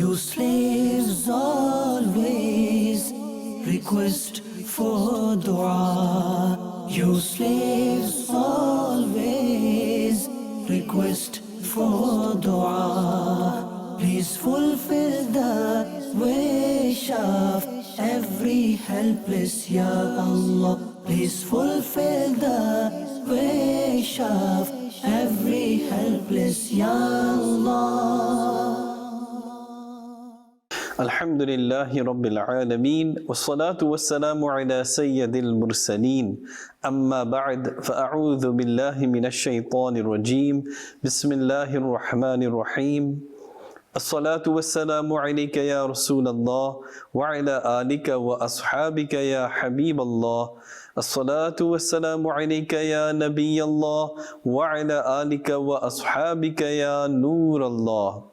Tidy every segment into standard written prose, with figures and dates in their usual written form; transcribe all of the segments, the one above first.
You slaves always request for dua. You slaves always request for dua. Please fulfill the wish of every helpless, Ya Allah. Please fulfill the wish of every helpless, Ya Allah. Alhamdulillahi Rabbil Alameen, wassalatu wassalamu ala sayyidil mursaleen, amma ba'd, fa'a'udhu billahi minash shaytanir rajeem, bismillahir rahmanir rahim. As-salatu wassalamu alayka ya Rasulallah, wa ala alika wa ashabika ya Habiballah. As-salatu wassalamu alayka ya Nabiyallah, wa ala alika wa ashabika ya Nurallah.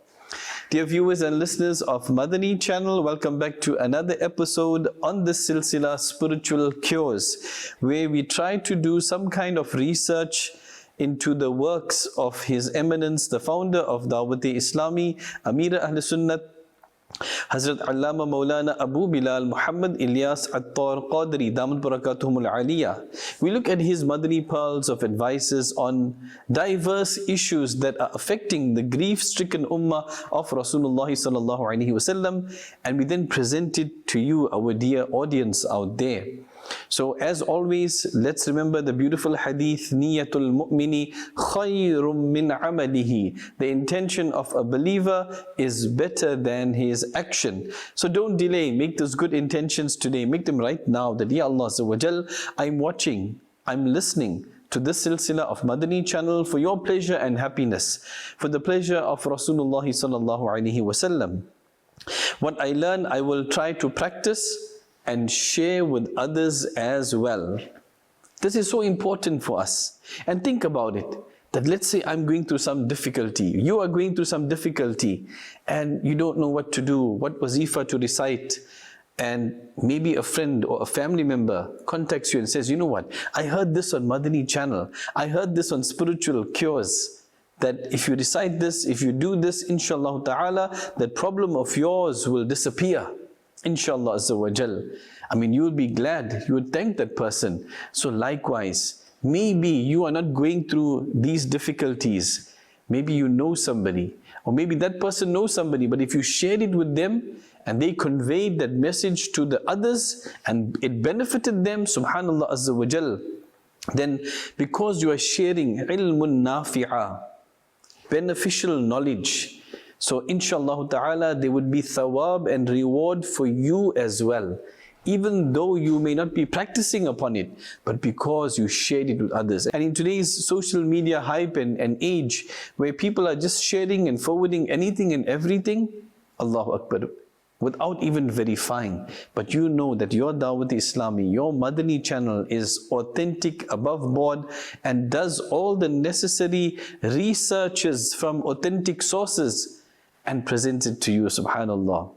Dear viewers and listeners of Madani Channel, welcome back to another episode on the Silsila Spiritual Cures, where we try to do some kind of research into the works of His Eminence, the founder of Dawat-e-Islami, Amir Ahl Sunnat, Hazrat Allama Maulana Abu Bilal Muhammad Ilyas Attar Qadri Damat Barakatuhumul Aliyah. We look at his Madani pearls of advices on diverse issues that are affecting the grief-stricken ummah of Rasulullah sallallahu alaihi wasallam, and we then present it to you, our dear audience out there. So as always, let's remember the beautiful hadith, Niyatul mu'mini khayrum min amalihi. The intention of a believer is better than his action. So don't delay, make those good intentions today, make them right now, that Ya Allah Azza wa Jal, I'm watching, I'm listening to this silsila of Madani Channel for your pleasure and happiness, for the pleasure of Rasulullah sallallahu alaihi wasallam. What I learn, I will try to practice and share with others as well. This is so important for us. And think about it, that let's say I'm going through some difficulty, you are going through some difficulty, and you don't know what to do, what wazifa to recite, and maybe a friend or a family member contacts you and says, you know what, I heard this on Madani Channel, I heard this on Spiritual Cures, that if you recite this, if you do this, inshallah ta'ala, that problem of yours will disappear. Inshallah Azza wa Jal. I mean, you will be glad, you would thank that person. So likewise, maybe you are not going through these difficulties. Maybe you know somebody, or maybe that person knows somebody, but if you shared it with them, and they conveyed that message to the others, and it benefited them, subhanallah Azza wa Jal, then because you are sharing ilmun nafi'a, beneficial knowledge, so inshallah ta'ala there would be thawab and reward for you as well, even though you may not be practicing upon it, but because you shared it with others. And in today's social media hype and age, where people are just sharing and forwarding anything and everything, Allahu Akbar, without even verifying, but you know that your Dawat-e-Islami, your Madani Channel is authentic, above board, and does all the necessary researches from authentic sources and presents it to you, subhanallah.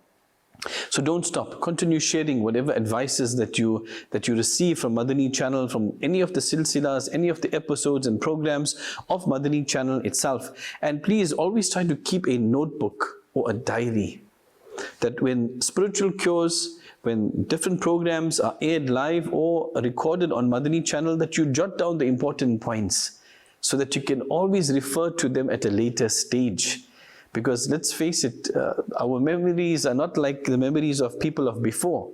So don't stop, continue sharing whatever advices that you receive from Madani Channel, from any of the silsilas, any of the episodes and programs of Madani Channel itself. And please always try to keep a notebook or a diary, that when Spiritual Cures, when different programs are aired live or recorded on Madani Channel, that you jot down the important points, so that you can always refer to them at a later stage. Because let's face it, our memories are not like the memories of people of before,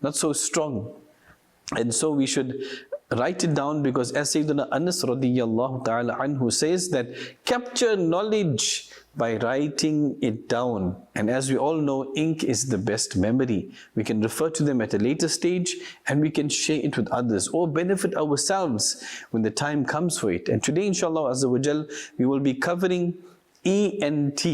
not so strong. And so we should write it down, because as Sayyidina Anas radiyallahu ta'ala anhu says, that capture knowledge by writing it down. And as we all know, ink is the best memory. We can refer to them at a later stage, and we can share it with others or benefit ourselves when the time comes for it. And today, inshallah Azza wa Jal, we will be covering ENT.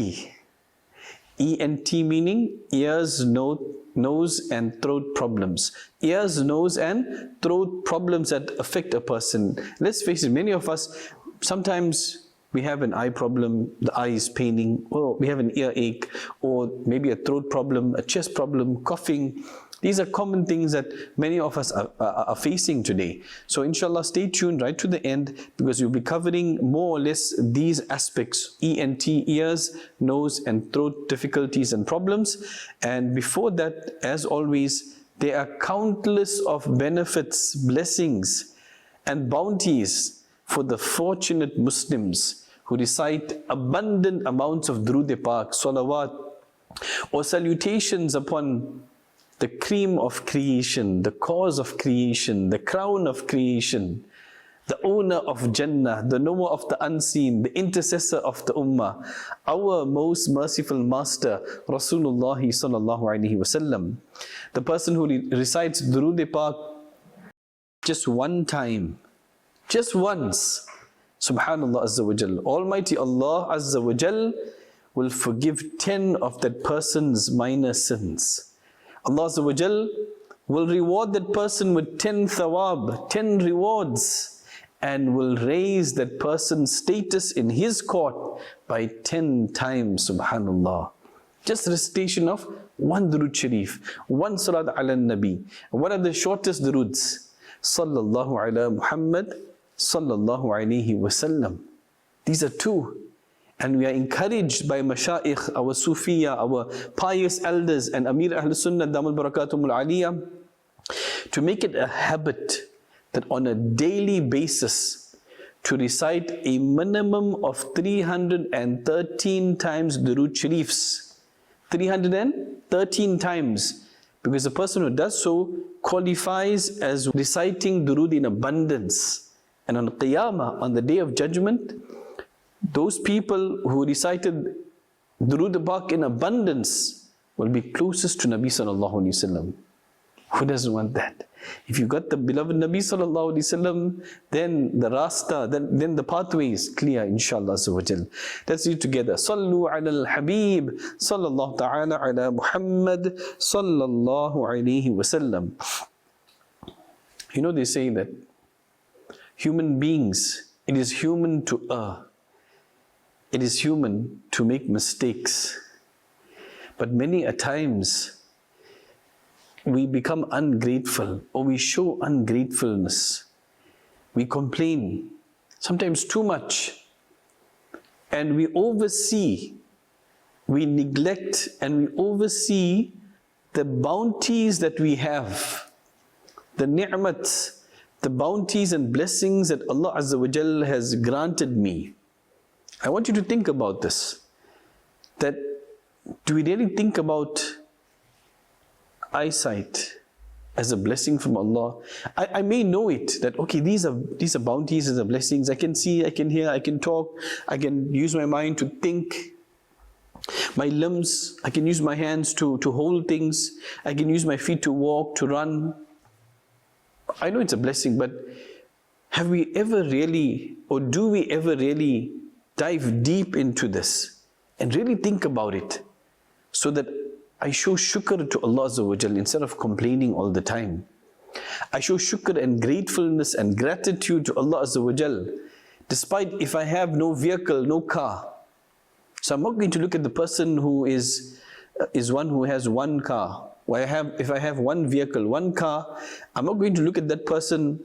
ENT meaning ears, nose and throat problems. Ears, nose and throat problems that affect a person. Let's face it, many of us, sometimes we have an eye problem, the eye is paining, or we have an earache, or maybe a throat problem, a chest problem, coughing. These are common things that many of us are facing today. So inshallah, stay tuned right to the end, because we'll be covering more or less these aspects: ENT, ears, nose and throat difficulties and problems. And before that, as always, there are countless of benefits, blessings and bounties for the fortunate Muslims who recite abundant amounts of Durood-e-Pak, salawat, or salutations upon the cream of creation, the cause of creation, the crown of creation, the owner of Jannah, the knower of the unseen, the intercessor of the Ummah, our most merciful master, Rasulullah sallallahu alaihi wasallam. The person who recites Durood-e-Pak just one time, just once, Subhanallah Azza wa Jal, Almighty Allah Azza wa Jal will forgive 10 of that person's minor sins. Allah Azza wa Jal will reward that person with 10 thawab, 10 rewards, and will raise that person's status in His court by 10 times, Subhanallah. Just recitation of one Durood Sharif, one Salat ala Nabi. What are the shortest Duroods? Sallallahu ala Muhammad, Sallallahu alayhi wasallam. These are 2. And we are encouraged by Mashaikh, our Sufiya, our pious elders and Amir Ahl Sunnah, Damal Barakatumul Aliyah, to make it a habit that on a daily basis to recite a minimum of 313 times Durood Sharifs. 313 times. Because the person who does so qualifies as reciting Durood in abundance. And on Qiyamah, on the Day of Judgment, those people who recited Durood-e-Pak in abundance will be closest to Nabi sallallahu alaihi wasallam. Who doesn't want that? If you got the beloved Nabi sallallahu alaihi wasallam, then the rasta, then the pathway is clear, inshallah azza wa jal. Let's read together. Sallu ala al-Habib, sallallahu ta'ala ala Muhammad, sallallahu alaihi wasallam. You know, they say that human beings, it is human to err. It is human to make mistakes. But many a times, we become ungrateful, or we show ungratefulness. We complain, sometimes too much. And we oversee, we neglect and we oversee the bounties that we have. The ni'mat, the bounties and blessings that Allah Azza wa Jal has granted me. I want you to think about this. That, do we really think about eyesight as a blessing from Allah? I may know it, that okay, these are bounties, these are blessings. I can see, I can hear, I can talk, I can use my mind to think. My limbs, I can use my hands to hold things. I can use my feet to walk, to run. I know it's a blessing, but have we ever really, or do we ever really dive deep into this and really think about it, so that I show shukr to Allah Azza wa Jal instead of complaining all the time? I show shukr and gratefulness and gratitude to Allah Azza wa Jal, despite if I have no vehicle, no car. So I'm not going to look at the person who is one who has one car. Or if I have one vehicle, one car, I'm not going to look at that person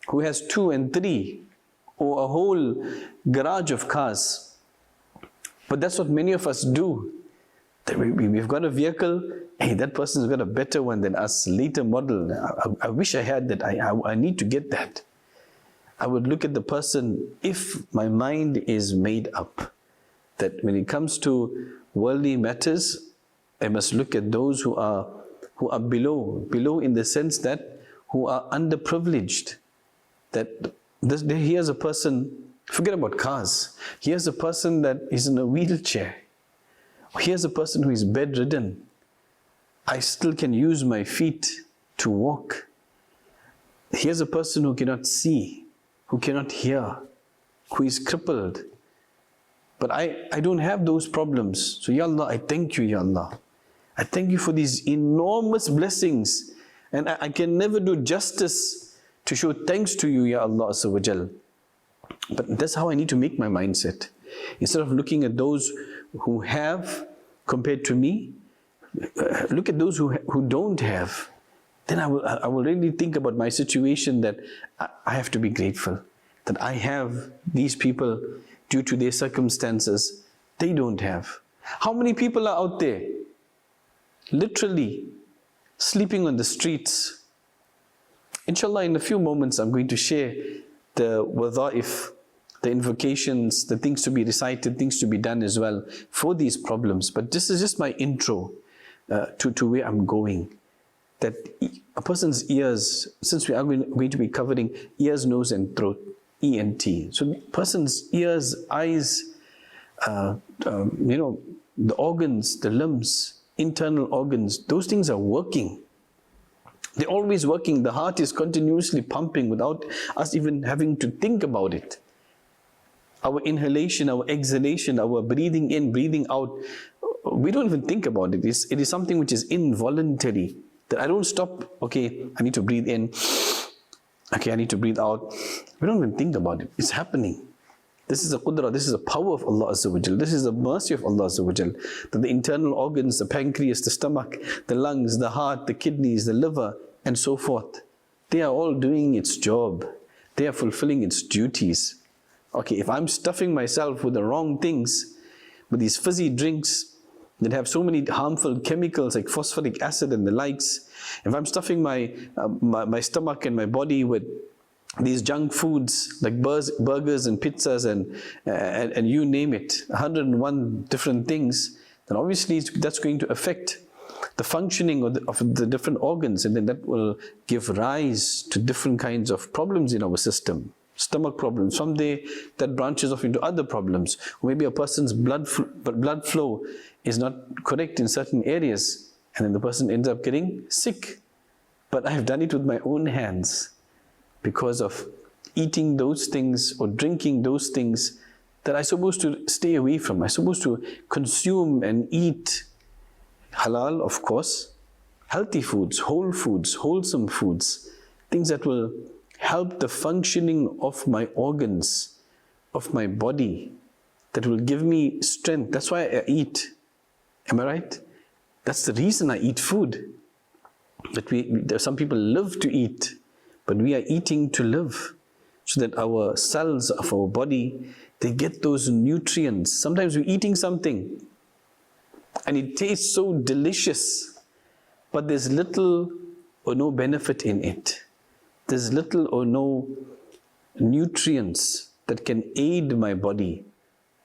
who has 2 and 3, or a whole garage of cars. But that's what many of us do. That we've got a vehicle, hey, that person's got a better one than us, later model. I wish I had that, I need to get that. I would look at the person, if my mind is made up, that when it comes to worldly matters, I must look at those who are below in the sense that who are underprivileged. That here's a person, forget about cars, here's a person that is in a wheelchair. Here's a person who is bedridden. I still can use my feet to walk. Here's a person who cannot see, who cannot hear, who is crippled. But I don't have those problems. So Ya Allah, I thank you, Ya Allah. I thank you for these enormous blessings. And I can never do justice to show thanks to you, Ya Allah Azza wa Jal. But that's how I need to make my mindset. Instead of looking at those who have compared to me, look at those who don't have. Then I will really think about my situation, that I have to be grateful that I have these people due to their circumstances. They don't have. How many people are out there literally sleeping on the streets? Inshallah, in a few moments I'm going to share the wadha'if, the invocations, the things to be recited, things to be done as well for these problems. But this is just my intro to where I'm going. That a person's ears, since we are going to be covering ears, nose and throat, ENT. So person's ears, eyes, the organs, the limbs, internal organs, those things are working. They're always working. The heart is continuously pumping without us even having to think about it. Our inhalation, our exhalation, our breathing in, breathing out, we don't even think about it. It is something which is involuntary. That I don't stop, okay, I need to breathe in, okay, I need to breathe out. We don't even think about it. It's happening. This is a qudra, this is a power of Allah Azza wa Jal. This is the mercy of Allah Azza wa Jal. That the internal organs, the pancreas, the stomach, the lungs, the heart, the kidneys, the liver, and so forth, they are all doing its job. They are fulfilling its duties. Okay, if I'm stuffing myself with the wrong things, with these fizzy drinks that have so many harmful chemicals like phosphoric acid and the likes, if I'm stuffing my stomach and my body with these junk foods like burgers and pizzas and you name it, 101 different things, then obviously that's going to affect the functioning of the different organs, and then that will give rise to different kinds of problems in our system. Stomach problems, someday that branches off into other problems. Or maybe a person's blood flow is not correct in certain areas, and then the person ends up getting sick. But I have done it with my own hands because of eating those things or drinking those things that I'm supposed to stay away from. I'm supposed to consume and eat halal, of course, healthy foods, wholesome foods, things that will help the functioning of my organs, of my body, that will give me strength. That's why I eat. Am I right? That's the reason I eat food. That some people live to eat, but we are eating to live, so that our cells of our body, they get those nutrients. Sometimes we're eating something and it tastes so delicious, but there's little or no benefit in it. There's little or no nutrients that can aid my body,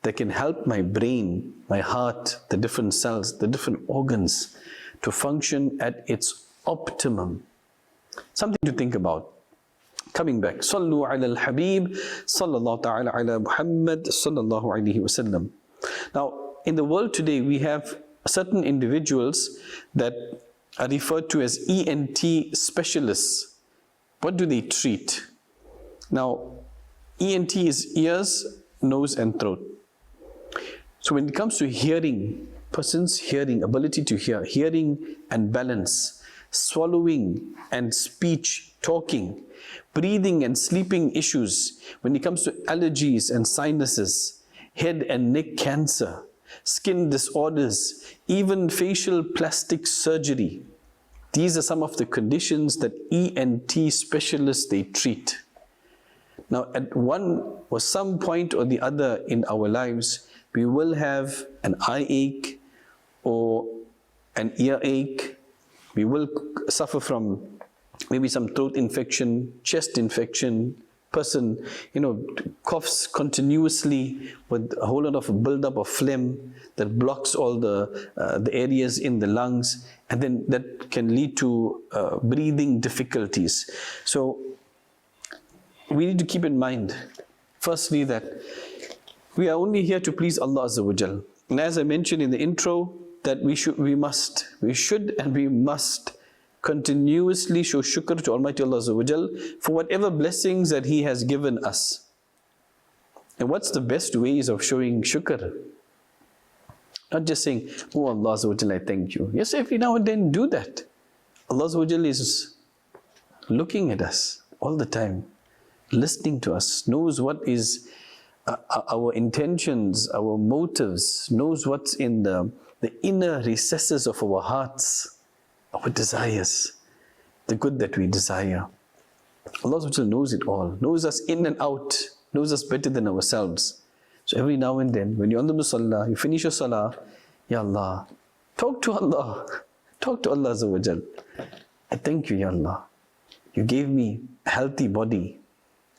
that can help my brain, my heart, the different cells, the different organs to function at its optimum. Something to think about. Coming back, Sallu ala al-Habib, sallallahu ta'ala ala Muhammad, sallallahu alayhi wa sallam. Now, in the world today, we have certain individuals that are referred to as ENT specialists. What do they treat? Now, ENT is ears, nose and throat. So when it comes to hearing, person's hearing, ability to hear, hearing and balance, swallowing and speech, talking, breathing and sleeping issues, when it comes to allergies and sinuses, head and neck cancer, skin disorders, even facial plastic surgery. These are some of the conditions that ENT specialists, they treat. Now, at one or some point or the other in our lives, we will have an eye ache or an ear ache. We will suffer from maybe some throat infection, chest infection. Person, coughs continuously with a whole lot of buildup of phlegm that blocks all the areas in the lungs, and then that can lead to breathing difficulties. So we need to keep in mind, firstly, that we are only here to please Allah Azza wa Jal. And as I mentioned in the intro, that we should and we must continuously show shukr to Almighty Allah Azza wa Jal for whatever blessings that He has given us. And what's the best ways of showing shukr? Not just saying, oh Allah Azza wa Jal, I thank you. Yes, every now and then do that. Allah Azza wa Jal is looking at us all the time, listening to us, knows what is our intentions, our motives, knows what's in the inner recesses of our hearts, our desires, the good that we desire. Allah knows it all, knows us in and out, knows us better than ourselves. So every now and then, when you're on the musalla, you finish your salah, Ya Allah, talk to Allah. Talk to Allah Azza wa Jal. I thank you, Ya Allah. You gave me a healthy body.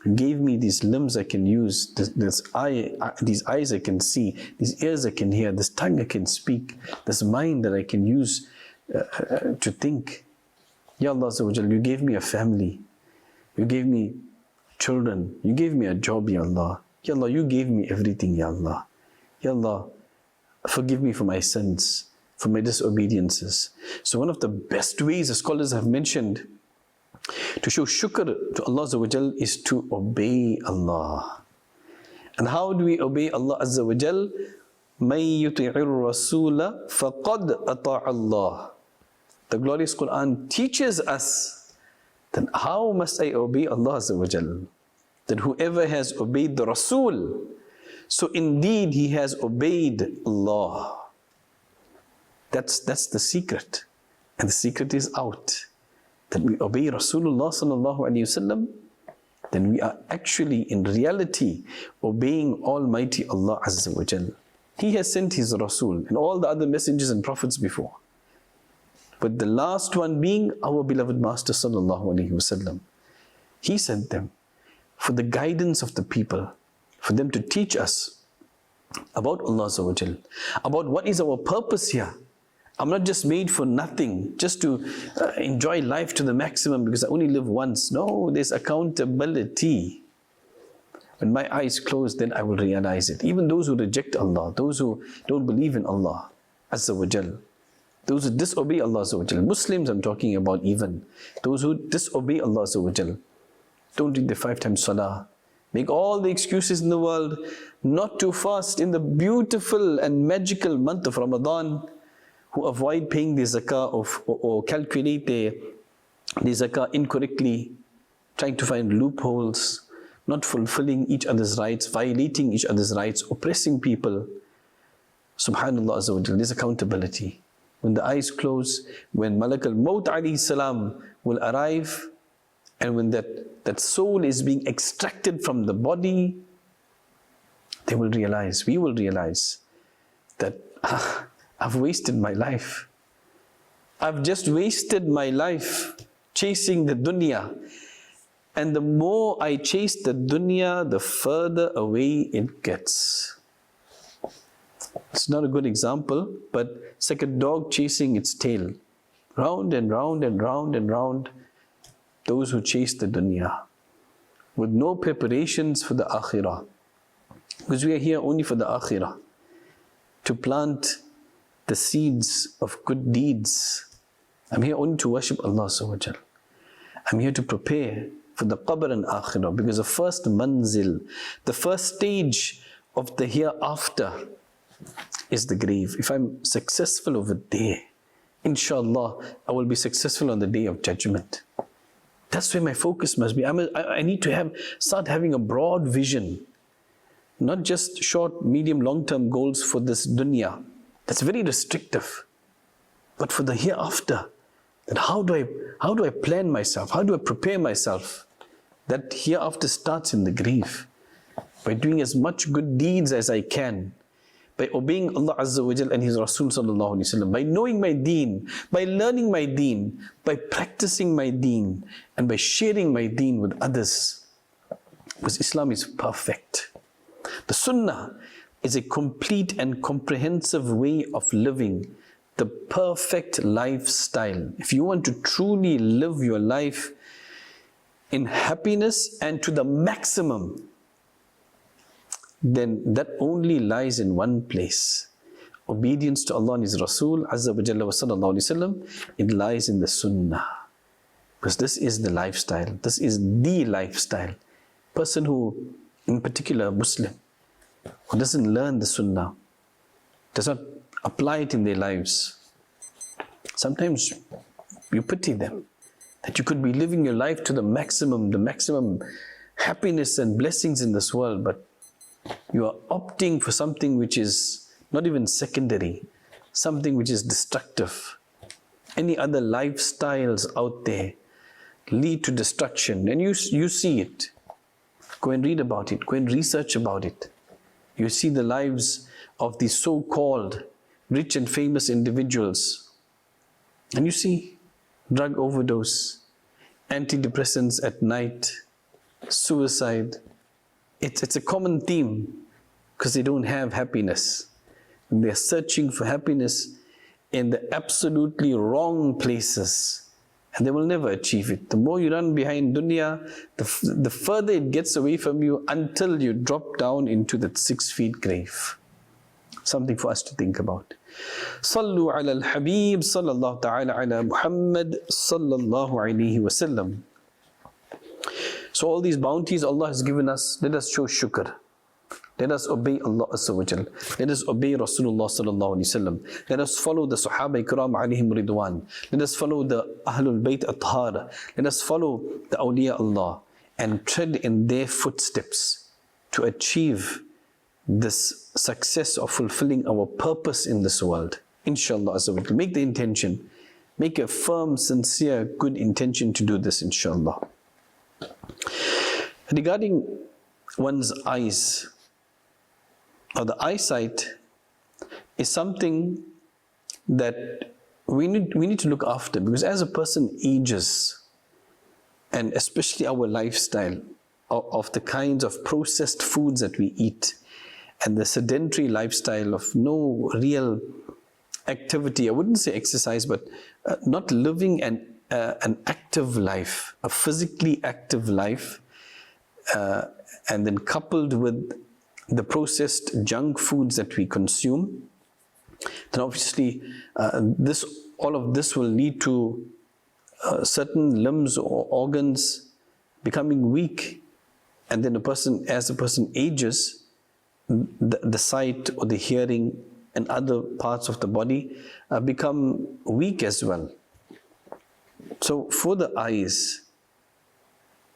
You gave me these limbs I can use, these eyes I can see, these ears I can hear, this tongue I can speak, this mind that I can use to think. Ya Allah Azza wa Jal, you gave me a family. You gave me children. You gave me a job, Ya Allah. Ya Allah, you gave me everything, Ya Allah. Ya Allah, forgive me for my sins, for my disobediences. So one of the best ways the scholars have mentioned to show shukr to Allah Azza wa Jal is to obey Allah. And how do we obey Allah Azza wa Jal? مَن يُطِعِ الرَّسُولَ فَقَدْ أَطَاعَ اللَّهِ. The glorious Quran teaches us then how must I obey Allah Azza wa Jal? That whoever has obeyed the Rasul, so indeed he has obeyed Allah. That's the secret. And the secret is out. That we obey Rasulullah sallallahu alayhi wasallam, then we are actually in reality obeying Almighty Allah Azza wa Jal. He has sent His Rasul and all the other messengers and prophets before. But the last one being our beloved Master sallallahu alayhi wasallam. He sent them for the guidance of the people, for them to teach us about Allah Azza wa Jal, about what is our purpose here. I'm not just made for nothing, just to enjoy life to the maximum because I only live once. No, there's accountability. When my eyes close, then I will realize it. Even those who reject Allah, those who don't believe in Allah Azza wa Jal, those who disobey Allah Azza wa Jal, Muslims I'm talking about even, those who disobey Allah Azza wa Jal, don't read the 5 times Salah, make all the excuses in the world not to fast in the beautiful and magical month of Ramadan, who avoid paying the zakah or calculate the zakah incorrectly, trying to find loopholes, not fulfilling each other's rights, violating each other's rights, oppressing people. Subhanallah Azza wa Jal, there's accountability. When the eyes close, when Malak al-Maut alayhi salam will arrive, and when that soul is being extracted from the body, they will realize, we will realize that I've wasted my life. I've just wasted my life chasing the dunya. And the more I chase the dunya, the further away it gets. It's not a good example, but it's like a dog chasing its tail. Round and round and round and round. Those who chase the dunya with no preparations for the akhirah. Because we are here only for the akhirah. To plant the seeds of good deeds. I'm here only to worship Allah Subhanahu wa Ta'ala. I'm here to prepare for the qabr and akhirah, because the first manzil, the first stage of the hereafter is the grave. If I'm successful over there, inshallah, I will be successful on the day of judgment. That's where my focus must be. I need to start having a broad vision, not just short, medium, long-term goals for this dunya. That's very restrictive. But for the hereafter, that how do I plan myself? How do I prepare myself? That hereafter starts in the grave. By doing as much good deeds as I can. By obeying Allah Azza wa Jal and His Rasul Sallallahu Alaihi Wasallam. By knowing my deen. By learning my deen. By practicing my deen. And by sharing my deen with others. Because Islam is perfect. The Sunnah is a complete and comprehensive way of living. The perfect lifestyle. If you want to truly live your life in happiness and to the maximum, then that only lies in one place. Obedience to Allah and His Rasul Azza wa Jalla wa Sallallahu Alaihi Wasallam. It lies in the Sunnah. Because this is the lifestyle. This is the lifestyle. Person who, in particular Muslim, who doesn't learn the Sunnah, does not apply it in their lives. Sometimes you pity them, that you could be living your life to the maximum happiness and blessings in this world, but You are opting for something which is not even secondary, something which is destructive. Any other lifestyles out there lead to destruction, and you see it. Go and read about it, go and research about it. You see the lives of these so-called rich and famous individuals, and you see drug overdose, antidepressants at night, suicide. It's a common theme because they don't have happiness. And they're searching for happiness in the absolutely wrong places, and they will never achieve it. The more you run behind dunya, the further it gets away from you until you drop down into that 6 feet grave. Something for us to think about. Sallu ala al-Habib sallallahu ta'ala ala Muhammad sallallahu alayhi wa sallam. So all these bounties Allah has given us, let us show shukr. Let us obey Allah Azza wa Jal. Let us obey Rasulullah sallallahu alayhi wa sallam. Let us follow the Sahaba Ikram alayhim ridwan. Let us follow the Ahlul Bayt Athhar. Let us follow the Awliya Allah and tread in their footsteps to achieve this success of fulfilling our purpose in this world. Inshallah Azza wa Jal. Make the intention. Make a firm, sincere, good intention to do this, inshallah. Regarding one's eyes, or the eyesight, is something that we need to look after, because as a person ages, and especially our lifestyle of the kinds of processed foods that we eat, and the sedentary lifestyle of no real activity, I wouldn't say exercise, but not living an active life, a physically active life, and then coupled with the processed junk foods that we consume, then obviously all of this will lead to certain limbs or organs becoming weak, and then as a person ages, the sight or the hearing and other parts of the body become weak as well. So for the eyes,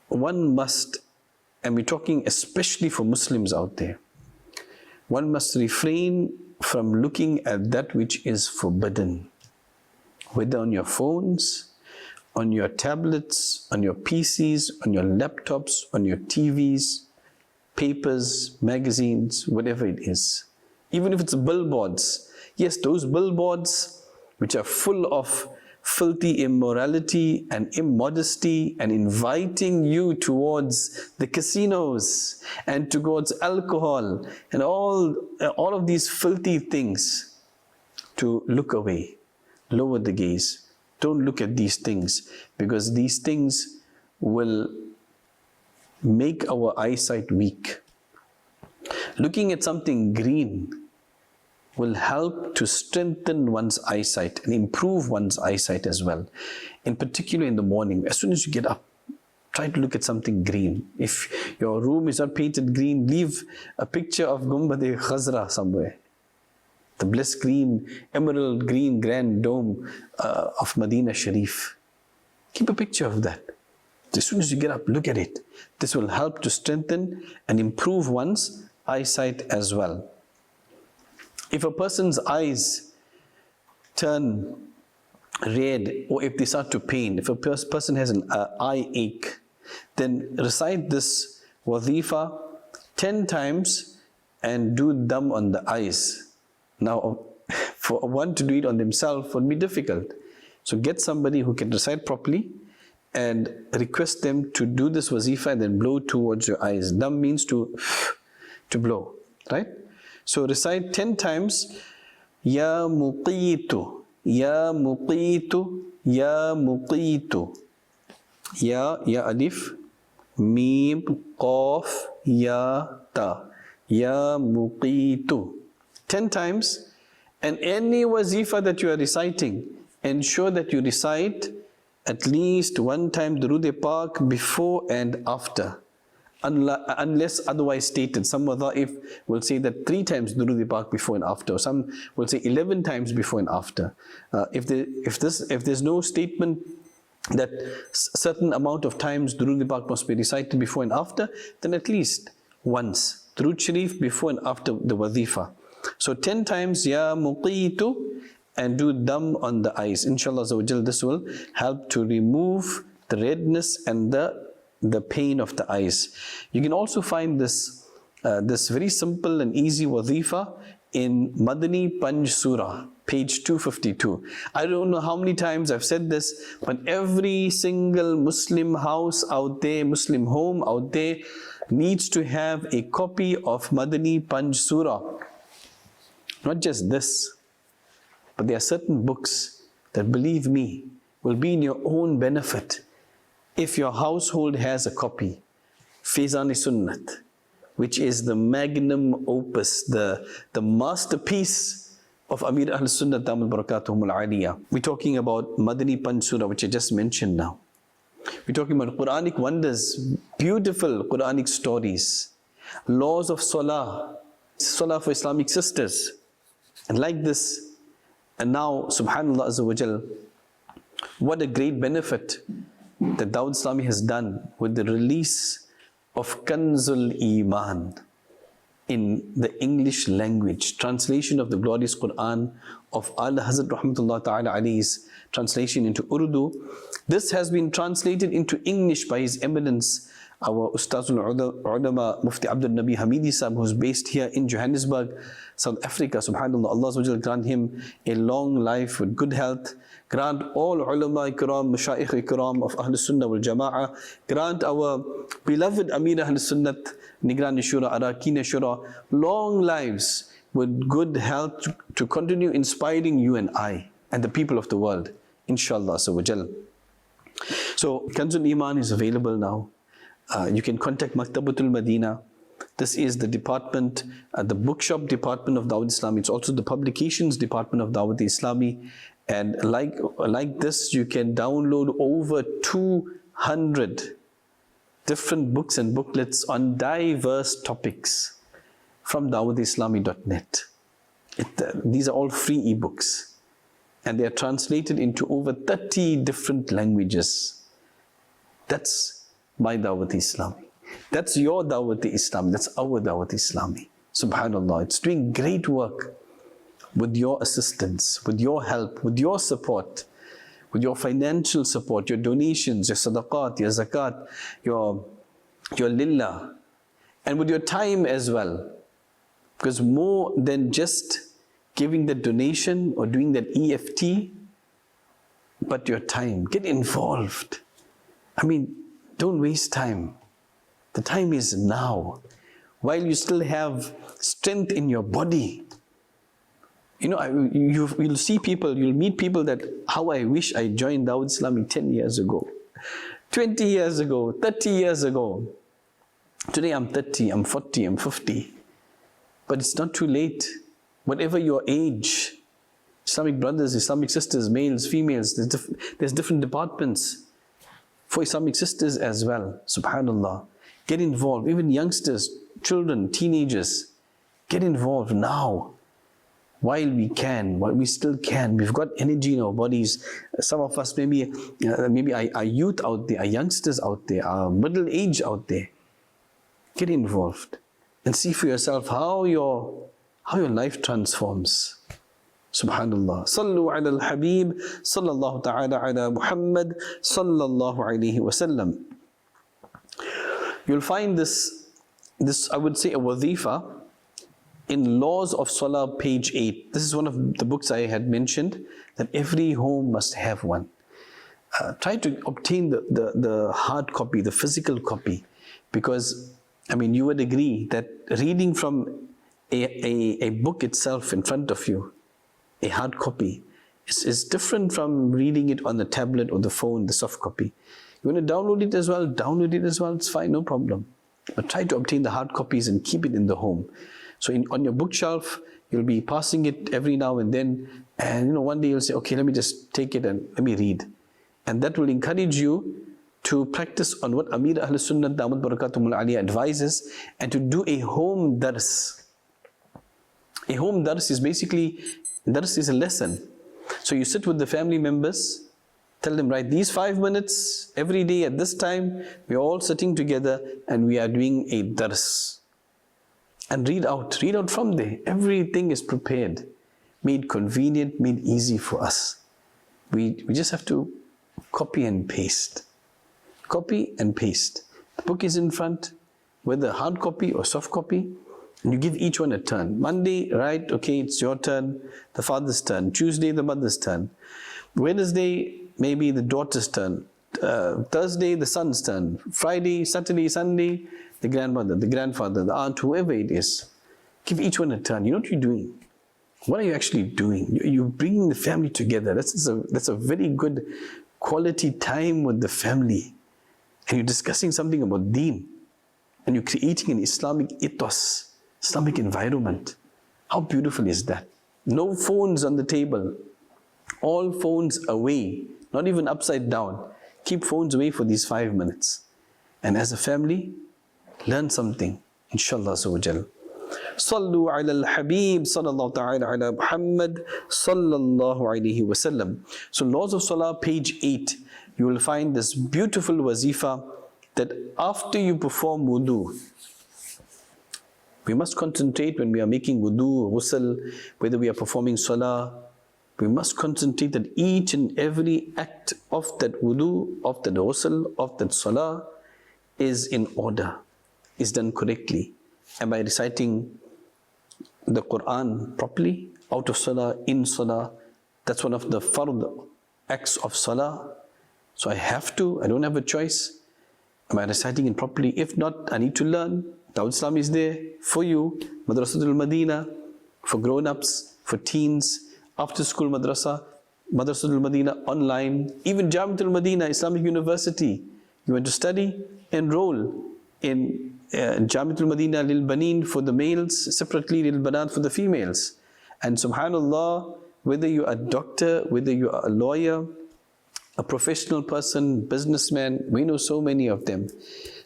one must, and we're talking especially for Muslims out there, one must refrain from looking at that which is forbidden, whether on your phones, on your tablets, on your PCs, on your laptops, on your TVs, papers, magazines, whatever it is. Even if it's billboards. Yes, those billboards which are full of filthy immorality and immodesty and inviting you towards the casinos and towards alcohol and all of these filthy things, to look away, lower the gaze. Don't look at these things, because these things will make our eyesight weak. Looking at something green will help to strengthen one's eyesight and improve one's eyesight as well. In particular in the morning, as soon as you get up, try to look at something green. If your room is not painted green, leave a picture of Gumbad-e Khazra somewhere. The blessed green, emerald green grand dome of Medina Sharif. Keep a picture of that. As soon as you get up, look at it. This will help to strengthen and improve one's eyesight as well. If a person's eyes turn red, or if they start to pain, if a person has an eye ache, then recite this wazifa 10 times and do dam on the eyes. Now, for one to do it on themselves would be difficult. So get somebody who can recite properly and request them to do this wazifa and then blow towards your eyes. Dam means to blow, right? So recite 10 times, Ya Muqitu, Ya Muqitu, Ya Muqitu. Ya alif, Mim, Qaf, Ya Ta. Ya Muqitu. 10 times, and any wazifa that you are reciting, ensure that you recite at least one time Durood Pak before and after. Unless otherwise stated. Some wadha'if will say that 3 times Durood Pak before and after. Some will say 11 times before and after. If there's no statement that certain amount of times Durood Pak must be recited before and after, then at least once. Durood Sharif before and after the wazifa. So 10 times Ya Muqitu, and do dam on the eyes. Inshallah Azawajal, this will help to remove the redness and the pain of the eyes. You can also find this very simple and easy wazifa in Madani Panj Surah, page 252. I don't know how many times I've said this, but every single Muslim house out there, Muslim home out there, needs to have a copy of Madani Panj Surah. Not just this, but there are certain books that, believe me, will be in your own benefit. If your household has a copy, Fizan-e-Sunnat, which is the magnum opus, the masterpiece of Amir Ahl-Sunnat Damat Barakatuhum Al-Aliyah. We're talking about Madani Panj Surah, which I just mentioned now. We're talking about Quranic wonders, beautiful Quranic stories, laws of Salah, Salah for Islamic sisters, and like this. And now, subhanallah azza wa jal, what a great benefit that Dawud Islami has done with the release of Kanzul Iman in the English language, translation of the glorious Quran of Ala Hazrat Rahmatullah Ta'ala Ali's translation into Urdu. This has been translated into English by His Eminence, our Ustazul Ulama Mufti Abdul Nabi Hamidi Sahib, who's based here in Johannesburg, South Africa. Subhanallah, Allah Azza wa Jal grant him a long life with good health. Grant all ulama ikram, mashayikh ikram of Ahl Sunnah wal Jama'ah. Grant our beloved Amir Ahl Sunnat, Nigran Shura, Arakin Shura, long lives with good health to continue inspiring you and I and the people of the world, inshallah Azza wa Jal. So Kanzul Iman is available now. You can contact Maktabatul Madina. This is the department, the bookshop department of Dawud Islami. It's also the publications department of Dawud Islami. And like this, you can download over 200 different books and booklets on diverse topics from dawudislami.net. These are all free ebooks, and they are translated into over 30 different languages. That's my Dawat Islami. That's your Dawat Islami. That's our Dawat Islami. Subhanallah, it's doing great work with your assistance, with your help, with your support, with your financial support, your donations, your sadaqat, your zakat, your lillah, and with your time as well. Because more than just giving the donation or doing that EFT, but your time, get involved. I mean, don't waste time. The time is now. While you still have strength in your body. You know, you'll see people, you'll meet people that, how I wish I joined Dawud Islami 10 years ago, 20 years ago, 30 years ago. Today I'm 30, I'm 40, I'm 50. But it's not too late. Whatever your age, Islamic brothers, Islamic sisters, males, females, there's different departments for Islamic sisters as well. Subhanallah. Get involved. Even youngsters, children, teenagers, get involved now. While we can, while we still can. We've got energy in our bodies. Some of us maybe are youth out there, are youngsters out there, are middle age out there. Get involved and see for yourself how your life transforms. Subhanallah. Sallu ala al-Habib, sallallahu ta'ala ala Muhammad, sallallahu alayhi wa sallam. You'll find this I would say a wazifa in Laws of Salah, page 8. This is one of the books I had mentioned, that every home must have one. Try to obtain the hard copy, the physical copy, because, I mean, you would agree that reading from a book itself in front of you, a hard copy, is different from reading it on the tablet or the phone, the soft copy. You want to download it as well? Download it as well, it's fine, no problem. But try to obtain the hard copies and keep it in the home. So on your bookshelf, you'll be passing it every now and then, and one day you'll say, okay, let me just take it and let me read. And that will encourage you to practice on what Amir Ahl Sunnat Damat Barakatuhum Al-Aliyah advises, and to do a home dars. A home dars is basically, dars is a lesson. So you sit with the family members, tell them, right, these 5 minutes every day at this time, we're all sitting together and we are doing a dars. and read out from there. Everything is prepared, made convenient, made easy for us. We just have to copy and paste. Copy and paste. The book is in front, whether hard copy or soft copy, and you give each one a turn. Monday, right, okay, it's your turn, the father's turn. Tuesday, the mother's turn. Wednesday, maybe the daughter's turn. Thursday, the son's turn. Friday, Saturday, Sunday, the grandmother, the grandfather, the aunt, whoever it is. Give each one a turn. You know what you're doing? What are you actually doing? You're bringing the family together. That's a very good quality time with the family. And you're discussing something about deen. And you're creating an Islamic ethos, Islamic environment. How beautiful is that? No phones on the table. All phones away. Not even upside down. Keep phones away for these 5 minutes. And as a family, learn something. Inshallah Azawajal. Sallu ala al-Habib sallallahu ta'ala ala Muhammad sallallahu alayhi wa sallam. So Laws of Salah, page 8, you will find this beautiful wazifa that after you perform wudu, we must concentrate when we are making wudu, ghusl, whether we are performing salah, we must concentrate that each and every act of that wudu, of that ghusl, of that salah is in order, is done correctly. And by reciting the Quran properly, out of salah, in salah, that's one of the fard acts of salah. So I don't have a choice. Am I reciting it properly? If not, I need to learn. Dawud Islam is there for you. Madrasatul Madina, for grown-ups, for teens, after school madrasa, Madrasatul Madina online, even Jamiatul Madina, Islamic University. You want to study? Enroll in Jamiatul Madina lil Baneen for the males, separately lil Banat for the females. And subhanallah, whether you are a doctor, whether you are a lawyer, a professional person, businessman, we know so many of them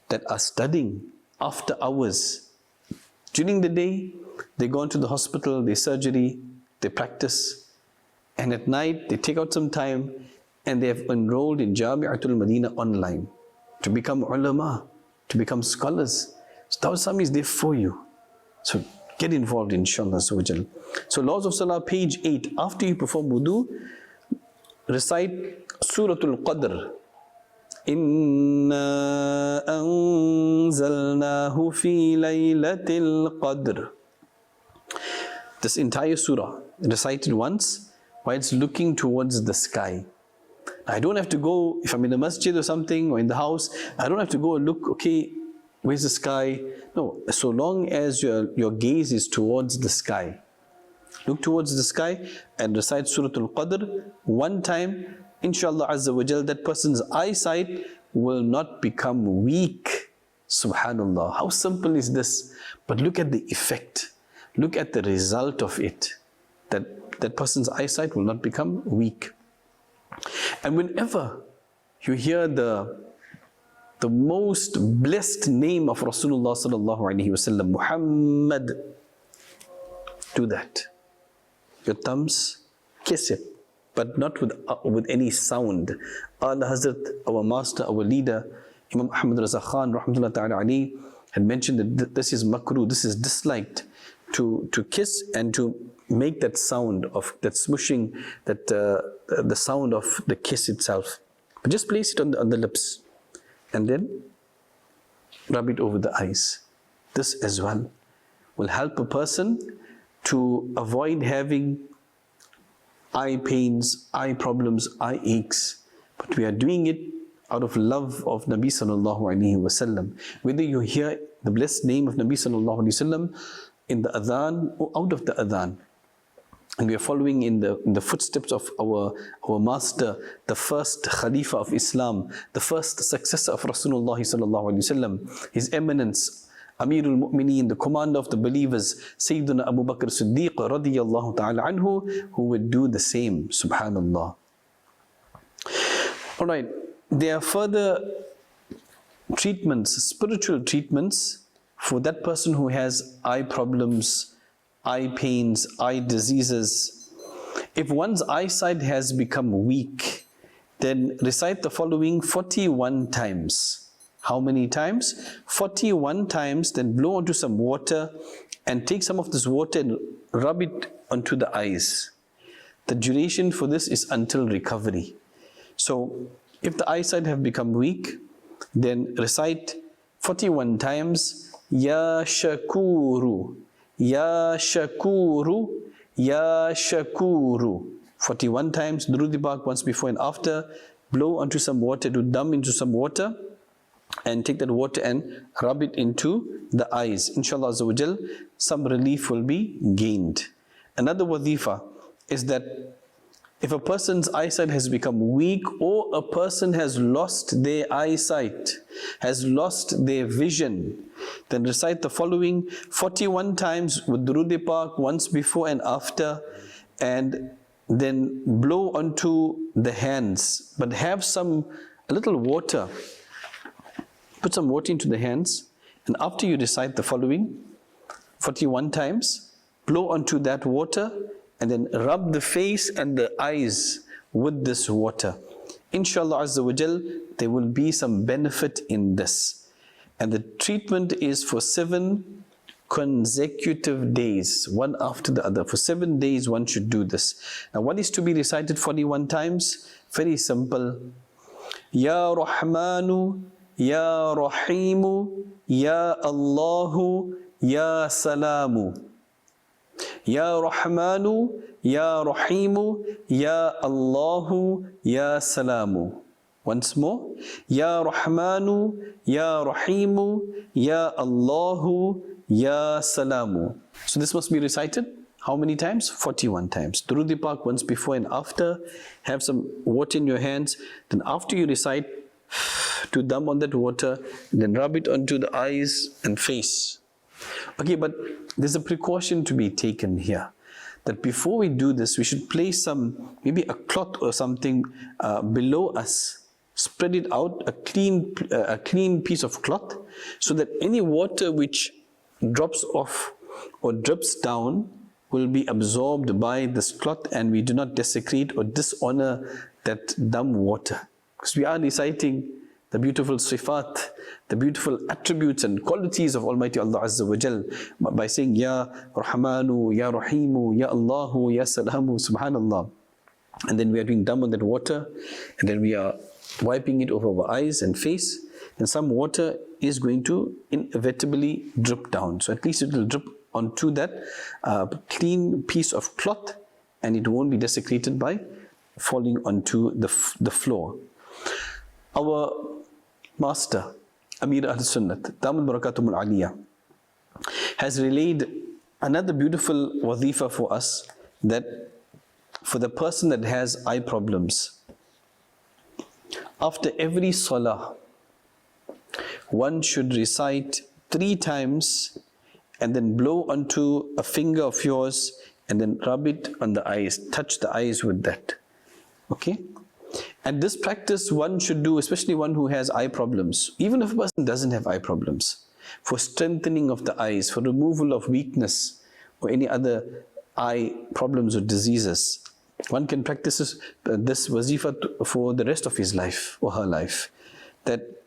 that are studying after hours. During the day, they go into the hospital, they surgery, they practice, and at night they take out some time and they have enrolled in Jamiatul Madina online to become ulama, to become scholars. So Dawud Islam is there for you. So get involved, inshallah. So Laws of Salah, page 8, after you perform wudu, recite Suratul Qadr. Inna anzalnahu fi laylatil qadr. This entire surah, recite it once while it's looking towards the sky. I don't have to go, if I'm in a masjid or something, or in the house, I don't have to go and look, okay, where's the sky? No, so long as your gaze is towards the sky. Look towards the sky and recite Suratul Qadr one time. Inshallah Azza wa Jal, that person's eyesight will not become weak. Subhanallah. How simple is this? But look at the effect. Look at the result of it. That person's eyesight will not become weak. And whenever you hear the most blessed name of Rasulullah sallallahu alaihi wasallam, Muhammad, do that. Your thumbs, kiss it, but not with any sound. Ala Hazrat, our master, our leader, Imam Ahmad Raza Khan, rahmatullah ta'ala alayhi, had mentioned that this is makruh, this is disliked, to kiss and to make that sound of that smooshing, that the sound of the kiss itself. But just place it on the lips and then rub it over the eyes. This as well will help a person to avoid having eye pains, eye problems, eye aches. But we are doing it out of love of Nabi sallallahu alaihi wasallam. Whether you hear the blessed name of Nabi sallallahu alaihi wasallam in the adhan or out of the adhan, and we are following in the footsteps of our master, the first Khalifa of Islam, the first successor of Rasulullah sallallahu alaihi wasallam, His Eminence Amirul Mu'mineen, the commander of the believers, Sayyidina Abu Bakr Siddiq radiyallahu ta'ala anhu, who would do the same. Subhanallah. Alright, there are further treatments, spiritual treatments for that person who has eye problems, eye pains, eye diseases. If one's eyesight has become weak, then recite the following 41 times. How many times? 41 times, then blow onto some water and take some of this water and rub it onto the eyes. The duration for this is until recovery. So if the eyesight have become weak, then recite 41 times, Ya Shakuru, Ya Shakuru, Ya Shakuru. 41 times, Durud Pak once before and after. Blow onto some water, do dum into some water, and take that water and rub it into the eyes. Inshallah Azza wa Jal, some relief will be gained. Another wadhifa is that if a person's eyesight has become weak, or a person has lost their eyesight, has lost their vision, then recite the following 41 times with Durud Pak once before and after, and then blow onto the hands, but have a little water. Put some water into the hands, and after you recite the following 41 times, blow onto that water, and then rub the face and the eyes with this water. Inshallah Azza wa Jal, there will be some benefit in this. And the treatment is for 7 consecutive days, one after the other. For 7 days one should do this. Now what is to be recited 41 times? Very simple. Ya Rahmanu, Ya Rahimu, Ya Allahu, Ya Salamu. Ya Rahmanu, Ya Rahimu, Ya Allahu, Ya Salamu. Once more. Ya Rahmanu, Ya Rahimu, Ya Allahu, Ya Salamu. So this must be recited how many times? 41 times. Durud Pak once before and after. Have some water in your hands. Then after you recite, to dum on that water, then rub it onto the eyes and face. Okay, but there's a precaution to be taken here. That before we do this, we should place maybe a cloth or something below us. Spread it out, a clean piece of cloth, so that any water which drops off or drips down will be absorbed by this cloth, and we do not desecrate or dishonor that dumb water. Because we are reciting the beautiful sifat, the beautiful attributes and qualities of Almighty Allah Azza wa Jal by saying Ya Rahmanu, Ya Rahimu, Ya Allahu, Ya Salamu, Subhanallah. And then we are doing dumb on that water, and then we are wiping it over our eyes and face, and some water is going to inevitably drip down. So at least it will drip onto that clean piece of cloth, and it won't be desecrated by falling onto the floor. Our master, Amir al-Sunnat, Damul Barakatumul Aliyah, has relayed another beautiful wadhifa for us, that for the person that has eye problems, after every salah, one should recite 3 times and then blow onto a finger of yours and then rub it on the eyes, touch the eyes with that. Okay? And this practice one should do, especially one who has eye problems, even if a person doesn't have eye problems, for strengthening of the eyes, for removal of weakness or any other eye problems or diseases. One can practice this wazifa for the rest of his life or her life. That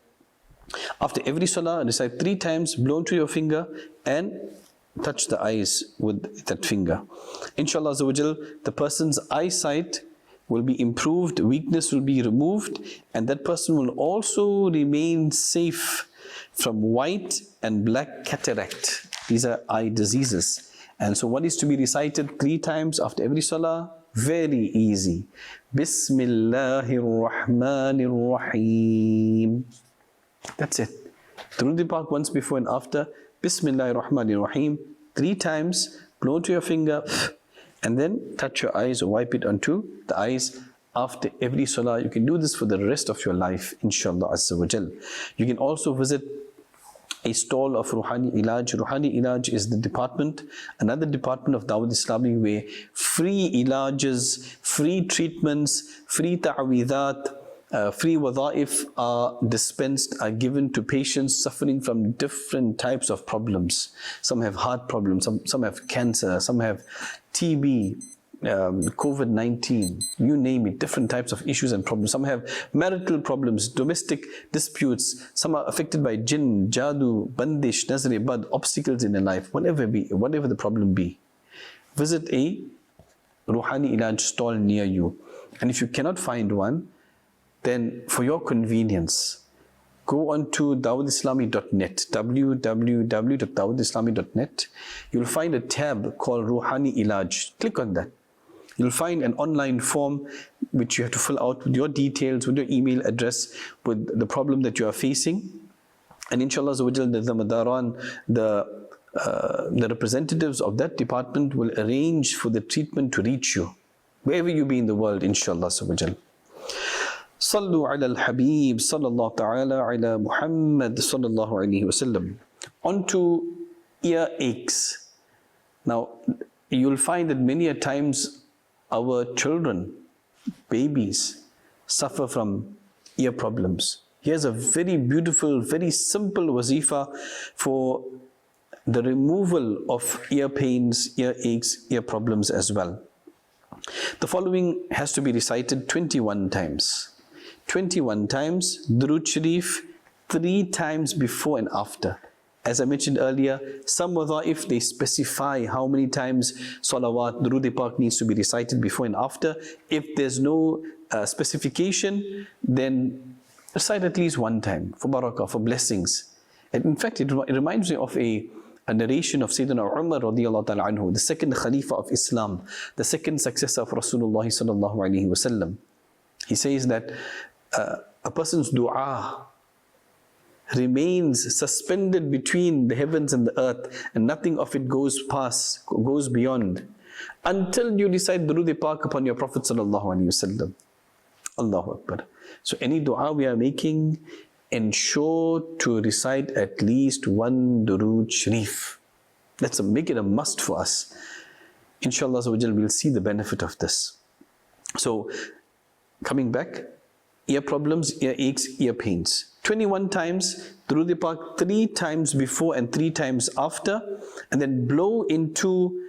after every salah, recite 3 times, blow into your finger and touch the eyes with that finger. Inshallah Azza wa Jal, the person's eyesight will be improved, weakness will be removed, and that person will also remain safe from white and black cataract. These are eye diseases. And so what is to be recited 3 times after every salah? Very easy. Bismillahir Rahmanir Rahim. That's it. Durud Pak once before and after. Bismillahir Rahmanir Rahim. 3 times. Blow to your finger, and then touch your eyes or wipe it onto the eyes after every salah. You can do this for the rest of your life, inshallah Azza wa Jal. You can also visit a stall of Ruhani Ilaj. Ruhani Ilaj is the department, another department of Dawud Islami, where free ilajas, free treatments, free ta'awidat, free wadha'if are dispensed, are given to patients suffering from different types of problems. Some have heart problems, some have cancer, some have TB, COVID-19, you name it, different types of issues and problems. Some have marital problems, domestic disputes. Some are affected by jinn, jadoo, bandish, nazri, bad, obstacles in their life, whatever the problem be. Visit a Ruhani Ilaj stall near you. And if you cannot find one, then for your convenience, go on to dawoodislami.net, www.dawoodislami.net. You'll find a tab called Ruhani Ilaj. Click on that. You'll find an online form which you have to fill out with your details, with your email address, with the problem that you are facing. And inshallah, the Madaran, the representatives of that department will arrange for the treatment to reach you, wherever you be in the world, inshallah. Sallu ala al-Habib, sallallahu ta'ala ala Muhammad, sallallahu alayhi wa sallam. On to ear aches. Now, you'll find that many a times our children, babies, suffer from ear problems. Here's a very beautiful, very simple wazifa for the removal of ear pains, ear aches, ear problems as well. The following has to be recited 21 times. 21 times, Durood Sharif, 3 times before and after. As I mentioned earlier, some wadha'if, they specify how many times salawat, Durood Pak needs to be recited before and after. If there's no specification, then recite at least 1 time for barakah, for blessings. And in fact, it reminds me of a narration of Sayyidina Umar radiallahu ta'ala anhu, the second Khalifa of Islam, the second successor of Rasulullah sallallahu alayhi wa sallam. He says that a person's dua remains suspended between the heavens and the earth, and nothing of it goes beyond, until you recite Durood Pak upon your Prophet sallallahu alaihi wasallam. Allahu Akbar. So any dua we are making, ensure to recite at least 1 Durood Sharif. Make it a must for us. Inshallah we'll see the benefit of this. So coming back, ear problems, ear aches, ear pains. 21 times, Durood Pak 3 times before and 3 times after, and then blow into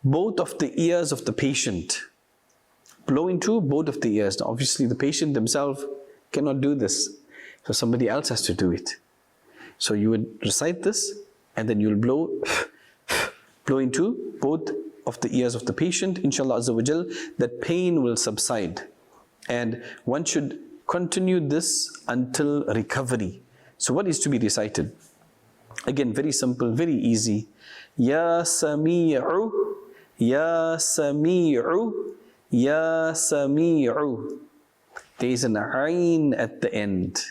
both of the ears of the patient. Blow into both of the ears. Now obviously the patient themselves cannot do this, so somebody else has to do it. So you would recite this, and then you'll blow into both of the ears of the patient. Inshallah Azza wa Jal, that pain will subside. And one should continue this until recovery. So what is to be recited? Again, very simple, very easy. Ya Sami'u, Ya Sami'u, Ya Sami'u. There is an ayn at the end.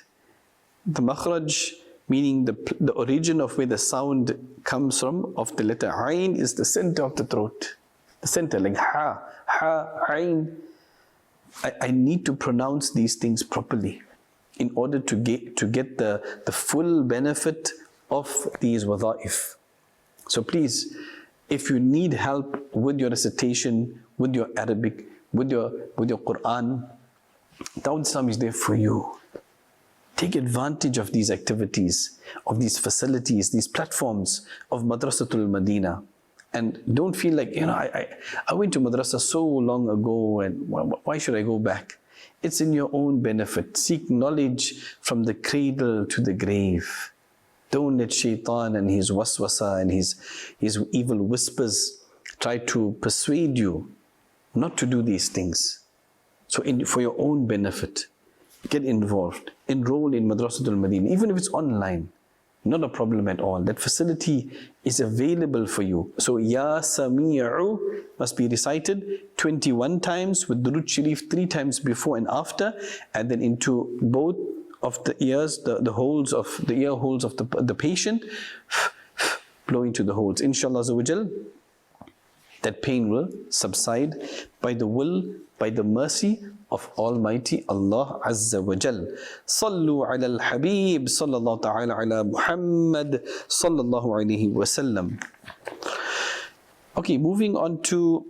The makhraj, meaning the origin of where the sound comes from, of the letter ayn, is the center of the throat. The center, like ha, ayn. I need to pronounce these things properly in order to get the full benefit of these wadha'if. So please, if you need help with your recitation, with your Arabic, with your Quran, Dawood Islam is there for you. Take advantage of these activities, of these facilities, these platforms of Madrasatul Madina. And don't feel like, I went to madrasa so long ago, and why should I go back? It's in your own benefit. Seek knowledge from the cradle to the grave. Don't let shaitan and his waswasa and his evil whispers try to persuade you not to do these things. So for your own benefit, get involved. Enroll in Madrasatul Madina, even if it's online. Not a problem at all. That facility is available for you. So Ya Sami'u must be recited 21 times with Durood Sharif 3 times before and after, and then into both of the ears, the holes of the ear holes of the patient, blow into the holes. Inshallah Azza wa Jal, that pain will subside by the will, by the mercy of Almighty Allah Azza wa Jal. Sallu ala al-Habib, sallallahu ta'ala ala Muhammad, sallallahu alayhi wa sallam. Okay, moving on to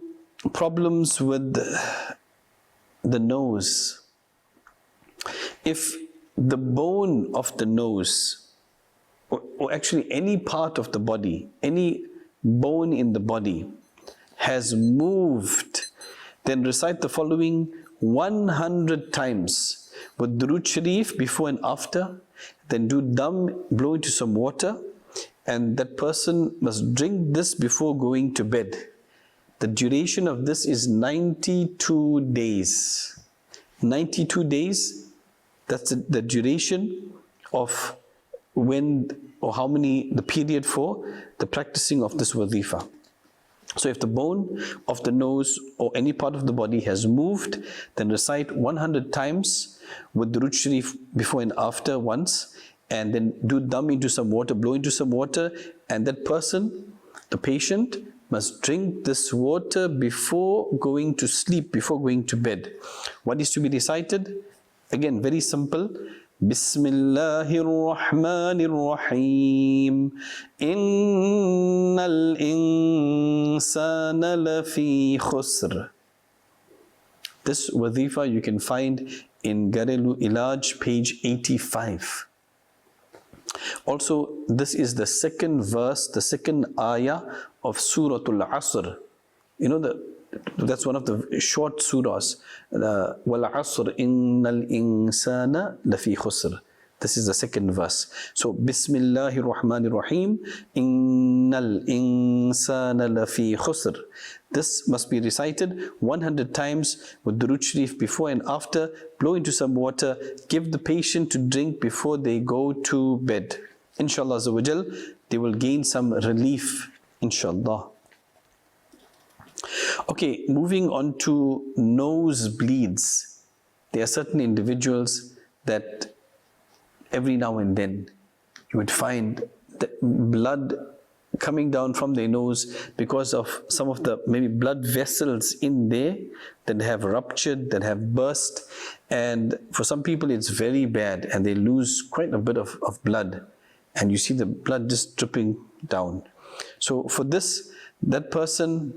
problems with the nose. If the bone of the nose, or actually any part of the body, any bone in the body has moved then recite the following 100 times with Durood Sharif before and after, then do dam, blow into some water, and that person must drink this before going to bed. The duration of this is 92 days. 92 days, that's the duration of when or how many, the period for the practicing of this wazifa. So if the bone of the nose or any part of the body has moved, then recite 100 times with Durood Sharif before and after once, and then do dam into some water, blow into some water, and that person, the patient, must drink this water before going to sleep, before going to bed. What is to be recited? Again, very simple. Bismillahir Rahmanir Rahim. Innal insana lafi khusr. This wazifa you can find in Garelu Ilaj, page 85. Also, this is the second verse, the second ayah of Suratul Asr. You know, that's one of the short surahs. Wal Asr innal insana lafi khusr. This is the second verse. So, Bismillahir Rahmanir Rahim. Innal insana lafi khusr. This must be recited 100 times with Durood Sharif before and after. Blow into some water. Give the patient to drink before they go to bed. Inshallah Azza wa Jal, they will gain some relief. Inshallah. Okay, moving on to nosebleeds. There are certain individuals that every now and then you would find the blood coming down from their nose because of some of the maybe blood vessels in there that have ruptured, that have burst, and for some people it's very bad and they lose quite a bit of blood, and you see the blood just dripping down. So for this, that person,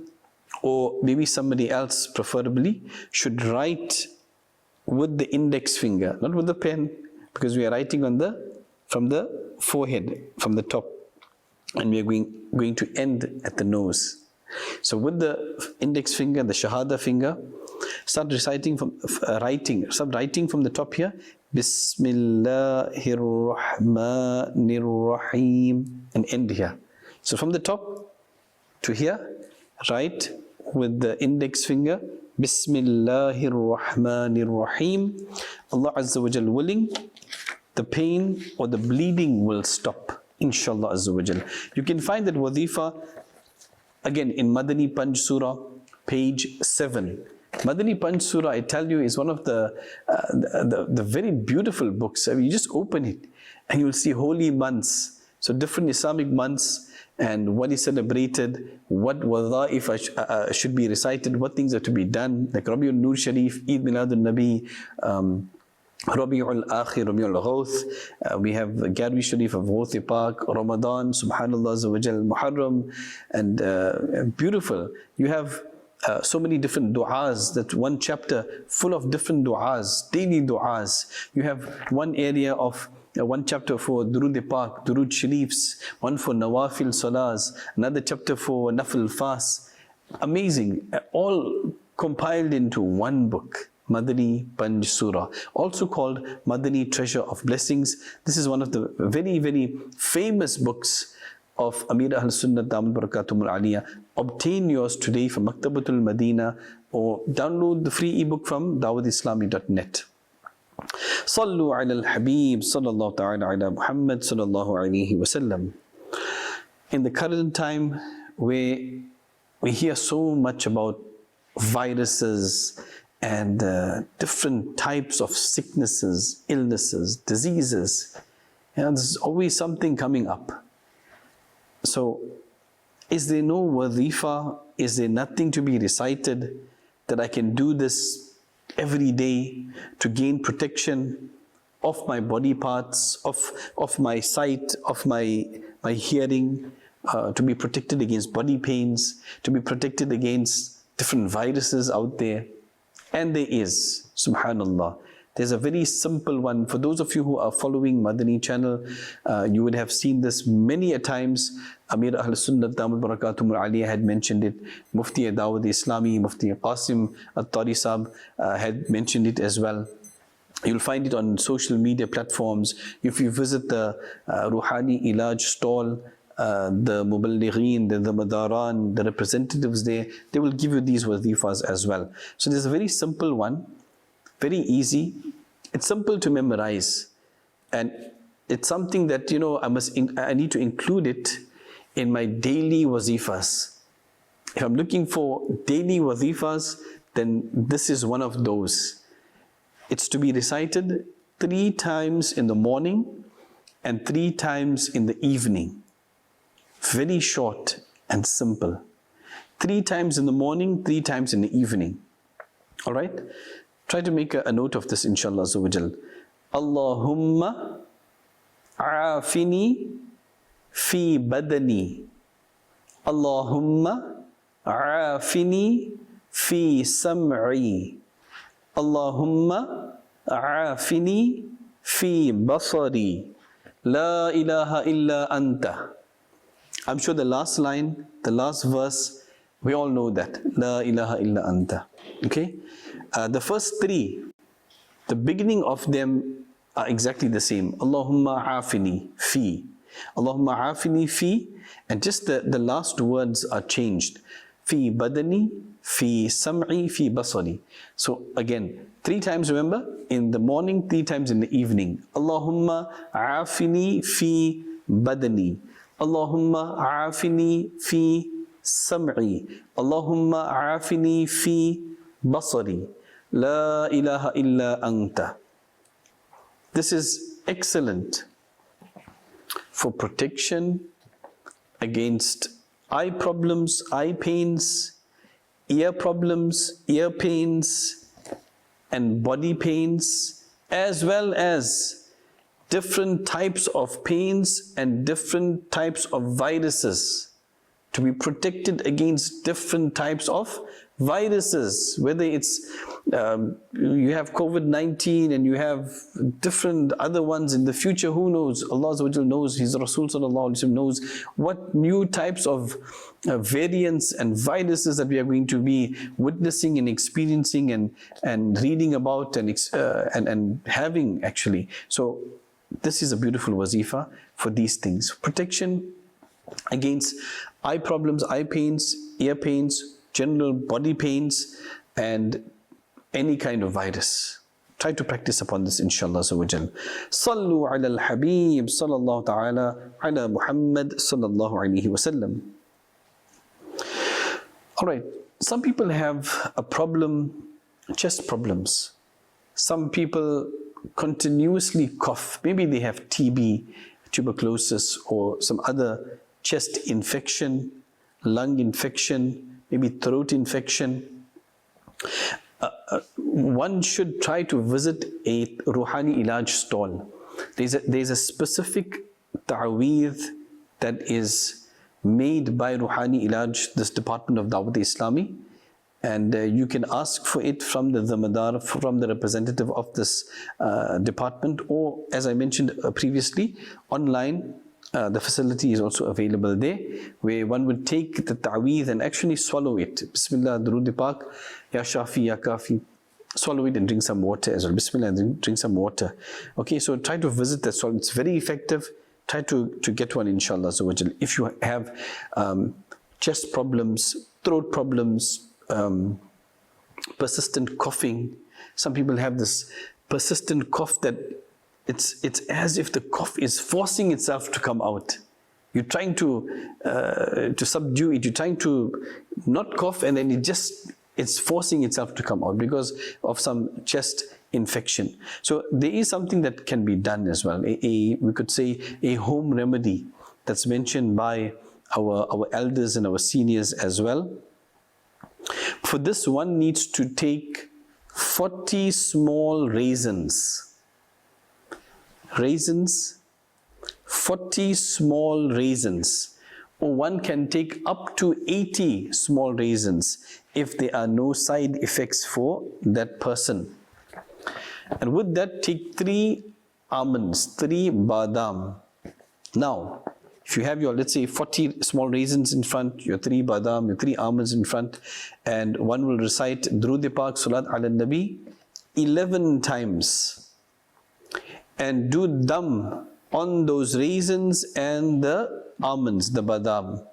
or maybe somebody else preferably, should write with the index finger, not with the pen, because we are writing on from the forehead, from the top, and we are going to end at the nose. So with the index finger, the shahada finger, start reciting start writing from the top here. Bismillahir Rahmanir Rahim, and end here. So from the top to here, write with the index finger, Bismillahir Rahmanir Rahim. Allah Azza wa Jal willing, the pain or the bleeding will stop, inshallah Azza wa Jal. You can find that wazifa again in Madani Panj Surah, page 7. Madani Panj Surah, I tell you, is one of the very beautiful books. I mean, you just open it and you will see holy months. So different Islamic months and what is celebrated, what wadha'if should be recited, what things are to be done, like Rabiul Nur Sharif, Eid Miladul Nabi, Rabiul Akhir, Rabiul Ghawth, we have Garwi Sharif of Ghawth Pak, Ramadan, Subhanallah Azza wa Jal, Muharram, and beautiful. You have so many different du'as, that one chapter full of different du'as, daily du'as. You have one area of one chapter for Durood Pak, Durood Sharifs, one for Nawafil Salahs, another chapter for Nafil Fast. Amazing, all compiled into one book, Madani Panj Surah, also called Madani Treasure of Blessings. This is one of the very, very famous books of Amir Ahl Sunnah Damat Barakatumul Aliyah. Obtain yours today from Maktabatul Madina or download the free ebook from dawatislami.net. Sallu ala al-Habib sallallahu ta'ala ala Muhammad sallallahu alayhi wa sallam. In the current time where we hear so much about viruses and different types of sicknesses, illnesses, diseases, there's always something coming up. So, is there no wazifa? Is there nothing to be recited that I can do this every day to gain protection of my body parts, of my sight, of my hearing, to be protected against body pains, to be protected against different viruses out there? And there is, subhanallah, There's a very simple one. For those of you who are following Madani Channel, you would have seen this many a times. Amir Ahl Sunnah Damat Barakatum Aliyah had mentioned it. Mufti Dawud Islami, Mufti Qasim At-Tari Sahib had mentioned it as well. You'll find it on social media platforms. If you visit the Ruhani Ilaj stall, the Muballighin, the Madaran, the representatives there, they will give you these wazifas as well. So there's a very simple one, very easy. It's simple to memorize. And it's something that, you know, I need to include it in my daily wazifas. If I'm looking for daily wazifas, then this is one of those. It's to be recited 3 times in the morning and 3 times in the evening. Very short and simple. 3 times in the morning, 3 times in the evening. All right? Try to make a note of this, inshallah azza wa jal. Allahumma aafini fi badani. Allahumma aafini fi sam'i. Allahumma aafini fi basari. La ilaha illa anta. I'm sure the last line, the last verse, we all know that. La ilaha illa anta. Okay? The first 3, the beginning of them are exactly the same. Allahumma aafini fi. Allahumma aafini fi. And just the last words are changed. Fi badani, fi sam'i, fi basari. So again, 3 times, remember, in the morning, 3 times in the evening. Allahumma aafini fi badani. Allahumma aafini fi sam'i. Allahumma aafini fi basari. La ilaha illa anta. This is excellent for protection against eye problems, eye pains, ear problems, ear pains, and body pains, as well as different types of pains and different types of viruses. To be protected against different types of viruses, whether it's you have COVID-19 and you have different other ones in the future, who knows? Allah Azza wa Jalla knows, His Rasul Sallallahu Alaihi Wasallam knows what new types of variants and viruses that we are going to be witnessing and experiencing and reading about and having actually. So this is a beautiful wazifa for these things. Protection against eye problems, eye pains, ear pains, general body pains, and any kind of virus. Try to practice upon this, inshallah azza wa jal. Sallu ala al-habib sallallahu ta'ala ala Muhammad sallallahu alayhi wa sallam. All right, some people have a problem, chest problems. Some people continuously cough. Maybe they have TB, tuberculosis, or some other chest infection, lung infection, maybe throat infection. One should try to visit a Ruhani Ilaj stall. There's a specific ta'weed that is made by Ruhani Ilaj, this department of Dawat Islami, and you can ask for it from the Zamadar, from the representative of this department, or as I mentioned previously, online. The facility is also available there, where one would take the ta'weed and actually swallow it. Bismillah, Durud Pak, Ya Shafi, Ya Kafi. Swallow it and drink some water as well. Bismillah, and drink some water. Okay, so try to visit that stall. It's very effective. Try to get one, inshallah. If you have chest problems, throat problems, persistent coughing. Some people have this persistent cough that it's as if the cough is forcing itself to come out. You're trying to subdue it. You're trying to not cough, and then it's forcing itself to come out because of some chest infection. So there is something that can be done as well. We could say a home remedy that's mentioned by our elders and our seniors as well. For this, one needs to take 40 small raisins. 40 small raisins, or one can take up to 80 small raisins if there are no side effects for that person. And with that, take 3 almonds, 3 badam. Now, if you have your, let's say, 40 small raisins in front, your 3 badam, your 3 almonds in front, and one will recite Durud Pak, Salat ala Nabi 11 times. And do dam on those raisins and the almonds, the badam.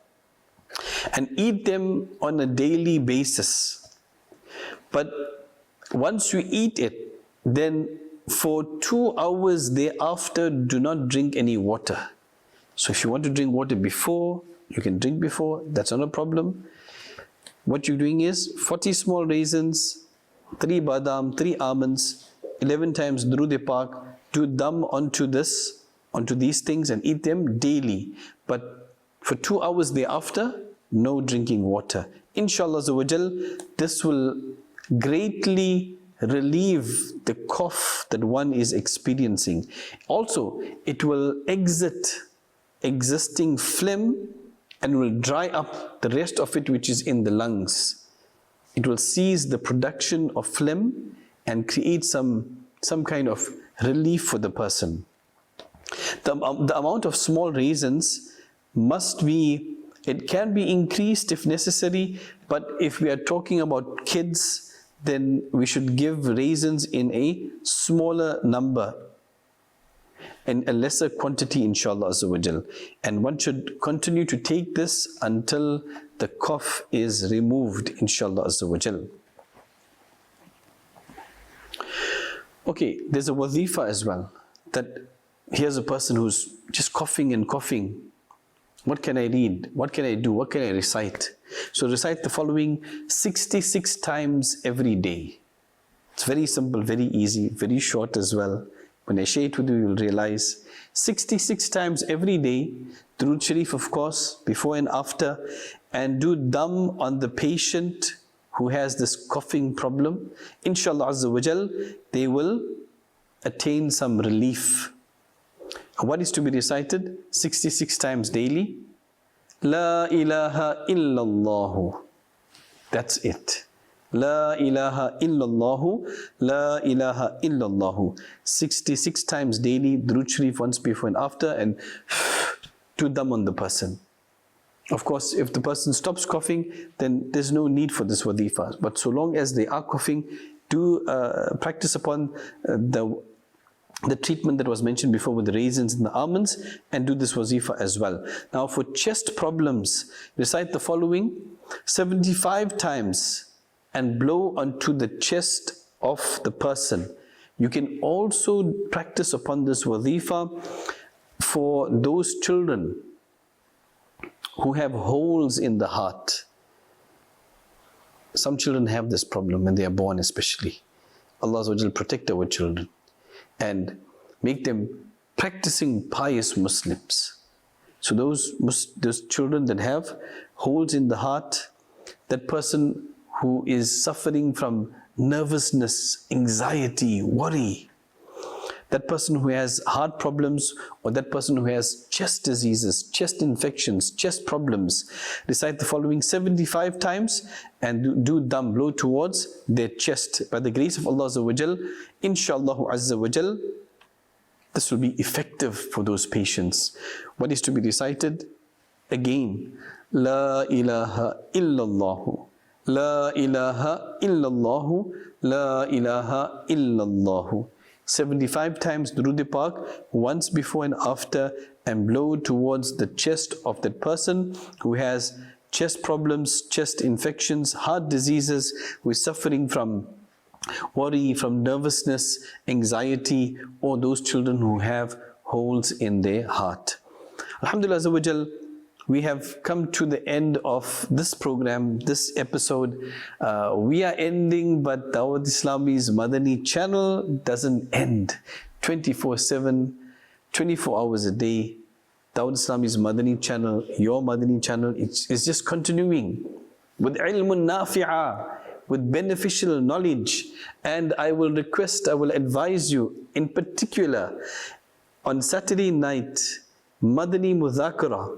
And eat them on a daily basis. But once you eat it, then for 2 hours thereafter, do not drink any water. So if you want to drink water before, you can drink before, that's not a problem. What you're doing is 40 small raisins, 3 badam, 3 almonds, 11 times Durud Pak, do dam onto these things and eat them daily. But for 2 hours thereafter, no drinking water. Inshallah Azawajal, this will greatly relieve the cough that one is experiencing. Also, it will exit existing phlegm and will dry up the rest of it which is in the lungs. It will cease the production of phlegm and create some kind of relief for the person. The amount of small raisins must be, it can be increased if necessary, but if we are talking about kids, then we should give raisins in a smaller number and a lesser quantity, inshallah Azawajal. And one should continue to take this until the cough is removed, inshallah Azawajal. Okay, there's a wazifa as well, that here's a person who's just coughing and coughing. What can I read? What can I do? What can I recite? So recite the following 66 times every day. It's very simple, very easy, very short as well. When I share it with you, you'll realize 66 times every day, Durood Sharif of course, before and after, and do dam on the patient who has this coughing problem. Inshallah Azza wa Jal, they will attain some relief. What is to be recited? 66 times daily. La ilaha illallah. That's it. La ilaha illallah. La ilaha illallah. 66 times daily, Durood Sharif once before and after, and do dam on the person. Of course, if the person stops coughing, then there's no need for this wazifa. But so long as they are coughing, do practice upon the treatment that was mentioned before with the raisins and the almonds, and do this wazifa as well. Now for chest problems, recite the following 75 times and blow onto the chest of the person. You can also practice upon this wazifa for those children who have holes in the heart. Some children have this problem when they are born especially. Allah Azza wa Jal protect our children and make them practicing pious Muslims. So those children that have holes in the heart, that person who is suffering from nervousness, anxiety, worry, that person who has heart problems, or that person who has chest diseases, chest infections, chest problems, recite the following 75 times and do dam, blow towards their chest. By the grace of Allah Azza wa Jal, inshallah Azza wa Jal, this will be effective for those patients. What is to be recited? Again, La ilaha illallah. La ilaha illallah. La ilaha illallah. 75 times Durud Pak, once before and after, and blow towards the chest of that person who has chest problems, chest infections, heart diseases, who is suffering from worry, from nervousness, anxiety, or those children who have holes in their heart. Alhamdulillah Azza wa Jal, we have come to the end of this program, this episode. We are ending, but Dawat Islami's Madani Channel doesn't end. 24/7, 24 hours a day. Dawat Islami's Madani Channel, your Madani Channel, is just continuing with ilmun nafi'a, with beneficial knowledge. And I will advise you, in particular, on Saturday night, Madani Mudhakara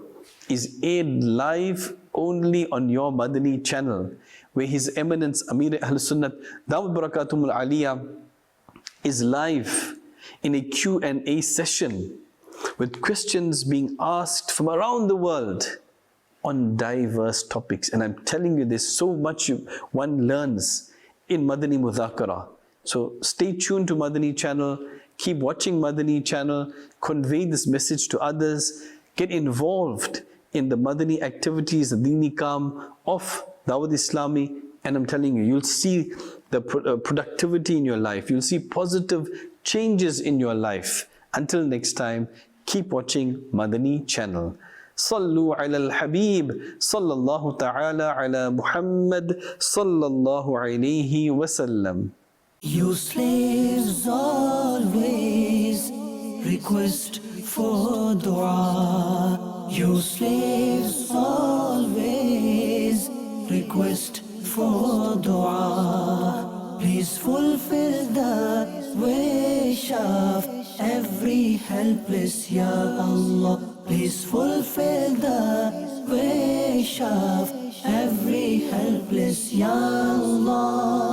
is aired live only on your Madani Channel, where His Eminence Amir Ahl Sunnat Dawud Barakatumul Aliyah is live in a Q&A session with questions being asked from around the world on diverse topics. And I'm telling you, there's so much one learns in Madani Mudhakara. So stay tuned to Madani Channel, keep watching Madani Channel, convey this message to others, get involved in the Madani activities, the Dini Kam of Dawud Islami, and I'm telling you, you'll see the productivity in your life, you'll see positive changes in your life. Until next time, keep watching Madani Channel. Sallu ala al-Habib, sallallahu ta'ala ala Muhammad, sallallahu alayhi wa sallam. You slaves always request for dua. You slaves always request for dua. Please fulfill the wish of every helpless, Ya Allah. Please fulfill the wish of every helpless, Ya Allah.